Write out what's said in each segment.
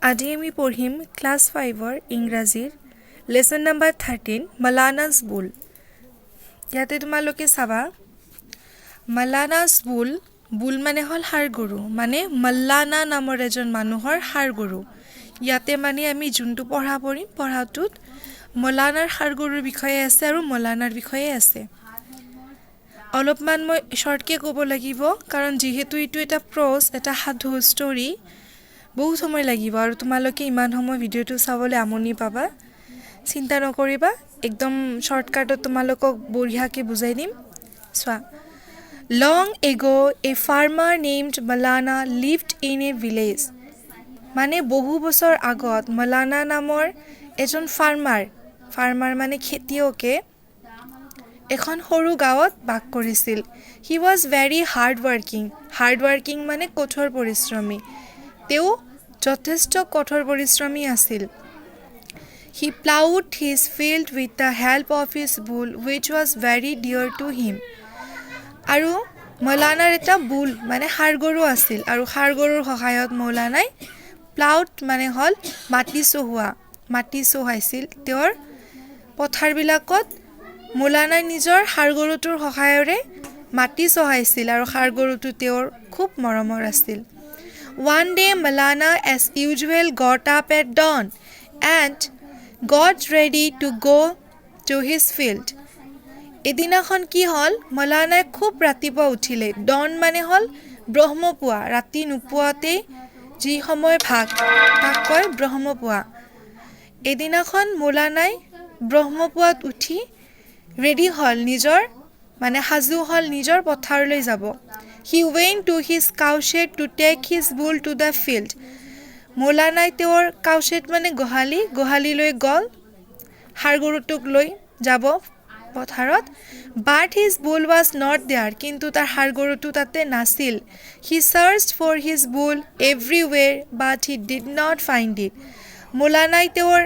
আজি আমি পঢ়িম ক্লাস 5-ৰ ইংৰাজীৰ লেসন নাম্বাৰ 13 Malannas Bull। ইয়াতে তোমালোকে চাবা Malannas Bull বুল মানে হল হাড়গৰু মানে মাল্লানা নামৰ এজন মানুহৰ হাড়গৰু। ইয়াতে মানে আমি যোনটো পঢ়াটোত মলানাৰ হাড়গৰুৰ বিষয়ে আছে আৰু মলানাৰ বিষয়ে আছে। অলপমান মই শৰ্টকে ক'ব লাগিব কাৰণ যেহেতু এইটো এটা প্ৰজ এটা সাধু ষ্টৰী বহুত সময় লাগিব আৰু তোমালোকে ইমান সময় ভিডিওটো চাবলৈ আমনি পাবা। চিন্তা নকৰিবা একদম শৰ্টকাটত তোমালোকক বঢ়িয়াকৈ বুজাই দিম। চোৱা Long ago a farmer named Malanna lived in a village। মানে বহু বছৰ আগত Malanna নামৰ এজন ফাৰ্মাৰ মানে খেতিয়কে এখন সৰু গাঁৱত বাস কৰিছিল। He was very hard working মানে কঠোৰ পৰিশ্ৰমী। তেওঁ যথেষ্ট কঠোৰ পৰিশ্ৰমী আছিল। He plowed his field with the help of his bull which was very dear to him। আৰু মৌলানাৰ এটা বুল মানে হাড়গৰু আছিল আৰু হাড়গৰুৰ সহায়ত মৌলানাই প্লাউড মানে হল মাটি চহাইছিল। তেওঁৰ পথাৰবিলাকত মৌলানাই নিজৰ হাড়গৰুটোৰ সহায়েৰে মাটি চহাইছিল আৰু হাড়গৰুটো তেওঁৰ খুব মৰমৰ আছিল। One day Malanna as usual got up at dawn and got ready to go to his field। এদিনাখন কি হল মৌলানাই খুব ৰাতিপুৱা উঠিলে। ডন মানে হল ব্ৰহ্মপুৱা, ৰাতি নোপোৱাতেই যি সময় তাক কয় ব্ৰহ্মপুৱা। এদিনাখন মৌলানাই ব্ৰহ্মপুৱাত উঠি ৰেডি হল সাজু হল নিজৰ পথাৰলৈ যাব। He went to his cowshed to take his bull to the field। মৌলানাই তেওঁৰ cowshed মানে গোহালিলৈ গল হাড়গৰুটোক লৈ যাব পথাৰত। But his bull was not there। কিন্তু তাৰ হাড়গৰুটো তাতে নাছিল। He searched for his bull everywhere but he did not find it। মৌলানাই তেওঁৰ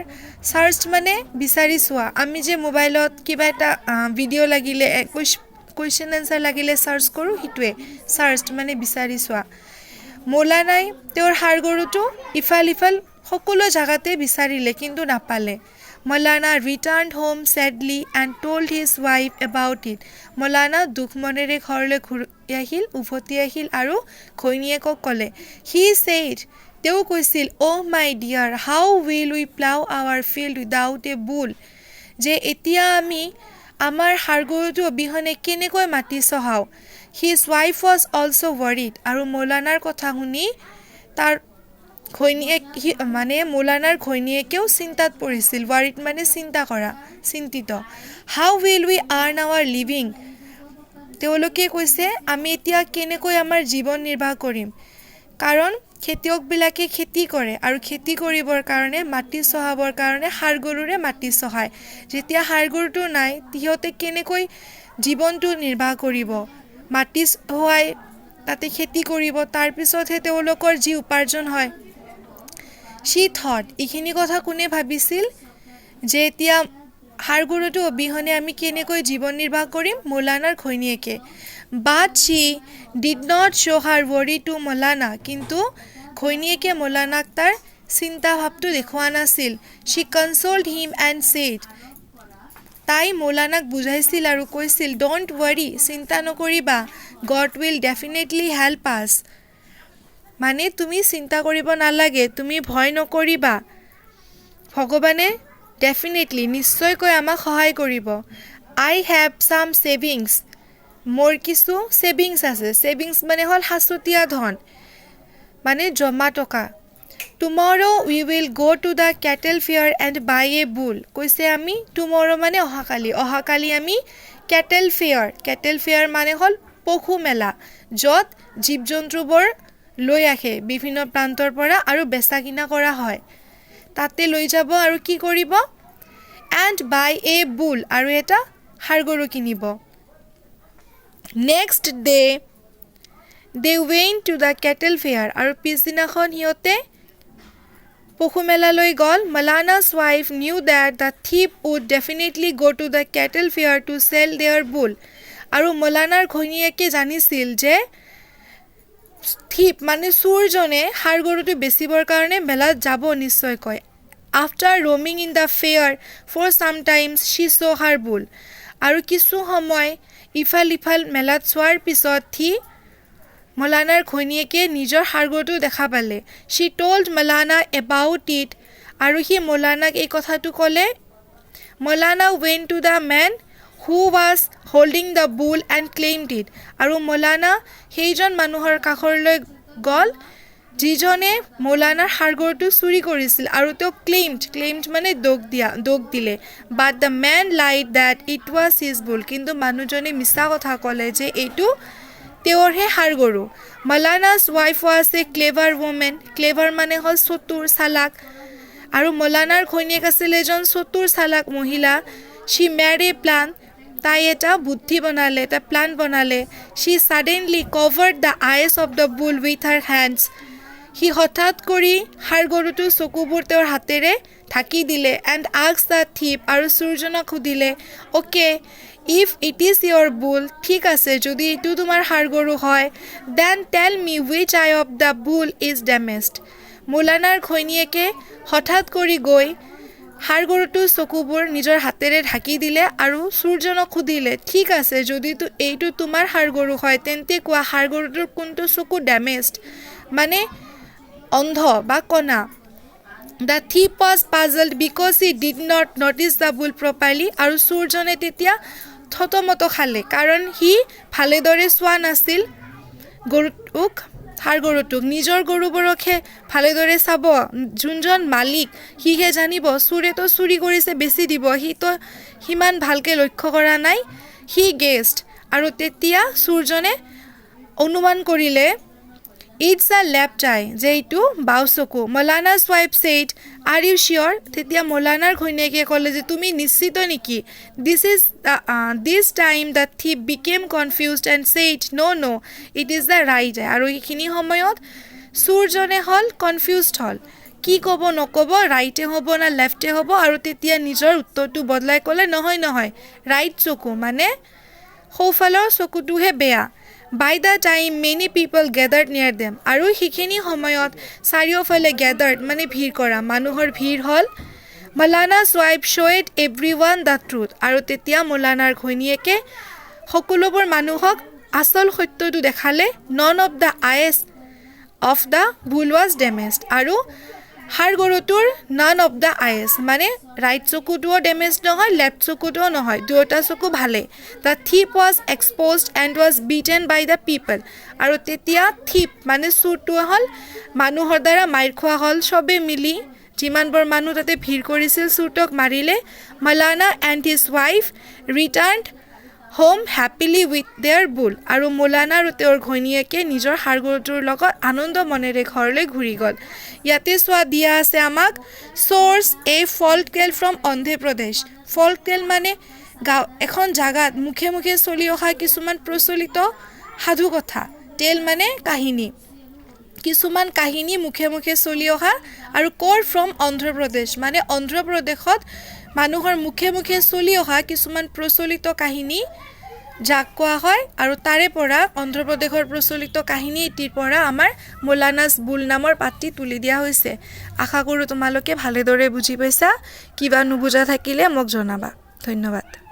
সাৰ্চ মানে বিচাৰি চোৱা। আমি যে মোবাইলত কিবা এটা ভিডিঅ' লাগিলে কুৱেশ্যন এনচাৰ লাগিলে সাৰ্চ কৰোঁ সেইটোৱে সাৰ্চ মানে বিচাৰি চোৱা। মৌলানাই তেওঁৰ হাড়গৰুটো ইফাল সকলো জাগাতে বিচাৰিলে কিন্তু নাপালে। Malanna returned home sadly and told his wife about it। Malanna দুখ মনেৰে ঘৰলৈ উভতি আহিল আৰু ঘৈণীয়েকক ক'লে। He said তেওঁ কৈছিল Oh my dear, how will we plow our field without a bull? যে এতিয়া আমি আমাৰ হাড়গৰুটো অবিহনে কেনেকৈ মাটি চহাও। His wife was also worried। আৰু মৌলানাৰ কথা শুনি তাৰ মৌলানাৰ ঘৈণীয়েকেও চিন্তাত পৰিছিল। worried মানে চিন্তিত। How will we earn our living? তেওঁলোকে কৈছে আমি এতিয়া কেনেকৈ আমাৰ জীৱন নিৰ্বাহ কৰিম। কাৰণ খেতিয়কবিলাকে খেতি কৰে আৰু খেতি কৰিবৰ কাৰণে মাটি চহাবৰ কাৰণে হাড়গৰুৰে মাটি চহায়। যেতিয়া হাড়গৰুটো নাই সিহঁতে কেনেকৈ জীৱনটো নিৰ্বাহ কৰিব। মাটি চহাই তাতে খেতি কৰিব তাৰপিছতহে তেওঁলোকৰ যি উপাৰ্জন হয়। She thought এইখিনি কথা কোনে ভাবিছিল যে এতিয়া হাড়গৰুটো অবিহনে আমি কেনেকৈ জীৱন নিৰ্বাহ কৰিম মৌলানাৰ ঘৈণীয়েকে। But she did not show her worry to Malanna। কিন্তু ঘৈণীয়েকে মৌলানাক তাৰ চিন্তা ভাৱটো দেখুওৱা নাছিল। She consoled him and said তাই মৌলানাক বুজাইছিল আৰু কৈছিল Don't worry চিন্তা নকৰিবা God will definitely help us। মানে তুমি চিন্তা কৰিব নালাগে, তুমি ভয় নকৰিবা, ভগৱানে ডেফিনেটলি নিশ্চয়কৈ আমাক সহায় কৰিব। I have some savings। মোৰ কিছু ছেভিংছ আছে। ছেভিংছ মানে হ'ল সাঁচতীয়া ধন মানে জমা টকা। Tomorrow we will go to the cattle fair and buy a bull। কৈছে আমি tomorrow মানে অহাকালি আমি cattle fair মানে হ'ল পশু মেলা য'ত জীৱ জন্তুবোৰ লৈ আহে বিভিন্ন প্ৰান্তৰ পৰা আৰু বেচা কিনা কৰা হয়। তাতে লৈ যাব আৰু কি কৰিব and buy a bull আৰু এটা হাড়গৰু কিনিব। Next day they went to the cattle fair আৰু পিছদিনাখন সিহঁতে পশু মেলালৈ গ'ল। Malanna's wife knew that the thief would definitely go to the cattle fair to sell their bull। আৰু মৌলানাৰ ঘৈণীয়েকে জানিছিল যে থিপ মানে চোৰজনে ষাঁড় গৰুটো বেচিবৰ কাৰণে মেলাত যাব নিশ্চয়কৈ after roaming in the fair for some times she so' her বুল আৰু কিছু সময় ইফাল ইফাল মেলাত চোৱাৰ পিছত সি মলানাৰ ঘৈণীয়েকে নিজৰ ষাঁড় গৰুটো দেখা পালে she told Malana about it আৰু সি মলানাক এই কথাটো ক'লে Malana went to the man who was holding the bull and claimed it আৰু মলানা সেইজন মানুহৰ কাষৰলৈ গ'ল যিজনে মলানাৰ ষাঁড় গৰুটো চুৰি কৰিছিল আৰু তেওঁ ক্লেইমড মানে দোষ দিলে but the man lied that it was his bull কিন্তু মানুহজনে মিছা কথা ক'লে যে এইটো তেওঁৰহে ষাঁড় গৰু Malanna's wife was a clever woman clever মানে হ'ল চতুৰ চালাক আৰু মলানাৰ ঘৈণীয়েক আছিল এজন চতুৰ চালাক মহিলা she made a plan তাই এটা বুদ্ধি বনালে এটা প্লান বনালে she suddenly covered the eyes of the bull with her hands সি হঠাৎ কৰি ষাঁড় গৰুটো চকুবোৰ তেওঁৰ হাতেৰে ঢাকি দিলে and asked the thief আৰু চোৰজনক সুধিলে okay if it is your bull ঠিক আছে যদি এইটো তোমাৰ ষাঁড় গৰু হয় then tell me which eye of the bull is damaged মলানাৰ ঘৈণীয়েকে হঠাৎ কৰি গৈ ষাঁড় গৰুটো চকুবোৰ নিজৰ হাতেৰে ঢাকি দিলে আৰু চোৰজনক সুধিলে ঠিক আছে যদি এইটো তোমাৰ ষাঁড় গৰু হয় তেন্তে কোৱা ষাঁড় গৰুটোৰ কোনটো চকু ডেমেজড মানে অন্ধ বা কণা The thief was puzzled because he did not notice the bull properly আৰু চোৰজনে তেতিয়া থতমত খালে কাৰণ সি ভালেদৰে চোৱা নাছিল ষাঁড় গৰুটোক নিজৰ গৰুবোৰকহে ভালেদৰে চাব যোনজন মালিক সিহে জানিব চোৰেতো চুৰি কৰিছে বেছি দিব সিতো সিমান ভালকৈ লক্ষ্য কৰা নাই সি গেছড আৰু তেতিয়া চোৰজনে অনুমান কৰিলে ইটছ আ লেফ্ট আই যে এইটো বাও চকু Malanna's wife said are you sure তেতিয়া মলানাৰ ঘৈণীয়েকে ক'লে যে তুমি নিশ্চিত নেকি this time the thief became confused and said no it is the right eye আৰু এইখিনি সময়ত চোৰজনে হ'ল কনফিউজড হ'ল কি ক'ব নক'ব ৰাইটে হ'ব না লেফ্টে হ'ব আৰু তেতিয়া নিজৰ উত্তৰটো বদলাই ক'লে নহয় ৰাইট চকু মানে সোঁফালৰ চকুটোহে বেয়া By the time many people gathered near them আৰু সেইখিনি সময়ত চাৰিওফালে gathered মানে ভিৰ কৰা মানুহৰ ভিৰ হ'ল Malanna's wife showed everyone the truth আৰু তেতিয়া মলানাৰ ঘৈণীয়েকে সকলোবোৰ মানুহক আচল সত্যটো দেখালে none of the eyes of the bull was damaged আৰু ষাঁড় গৰুটোৰ none of the eyes মানে ৰাইট চকুটোও ডেমেজ নহয় লেফ্ট চকুটোও নহয় দুয়োটা চকু ভালে The thief was exposed and was beaten by the people আৰু তেতিয়া thief মানে চোৰটো হ'ল মানুহৰ দ্বাৰা মাৰ খোৱা হ'ল সবে মিলি যিমানবোৰ মানুহ তাতে ভিৰ কৰিছিল চোৰটোক মাৰিলে Malanna and his wife returned home happily with their bull আৰু মলানা আৰু তেওঁৰ ঘৈণীয়েকে নিজৰ ষাঁড় গৰুটোৰ লগত আনন্দ মনেৰে ঘৰলৈ ঘূৰি গ'ল ইয়াতে চোৱা দিয়া আছে আমাক source a folktale from Andhra Pradesh folktale মানে এখন জাগাত মুখে মুখে চলি অহা কিছুমান প্ৰচলিত সাধু কথা টেল মানে কাহিনী কিছুমান কাহিনী মুখে মুখে চলি অহা আৰু কৰ ফ্ৰম অন্ধ্ৰ প্ৰদেশ মানে অন্ধ্ৰ প্ৰদেশত মানুহৰ মুখে মুখে চলি অহা কিছুমান প্ৰচলিত কাহিনী যাক কোৱা হয় আৰু তাৰে পৰা অন্ধ্ৰ প্ৰদেশৰ প্ৰচলিত কাহিনী এটিৰ পৰা আমাৰ Malanna's Bull নামৰ পাঠটি তুলি দিয়া হৈছে আশা কৰোঁ তোমালোকে ভালেদৰে বুজি পাইছা কিবা নুবুজা থাকিলে মোক জনাবা ধন্যবাদ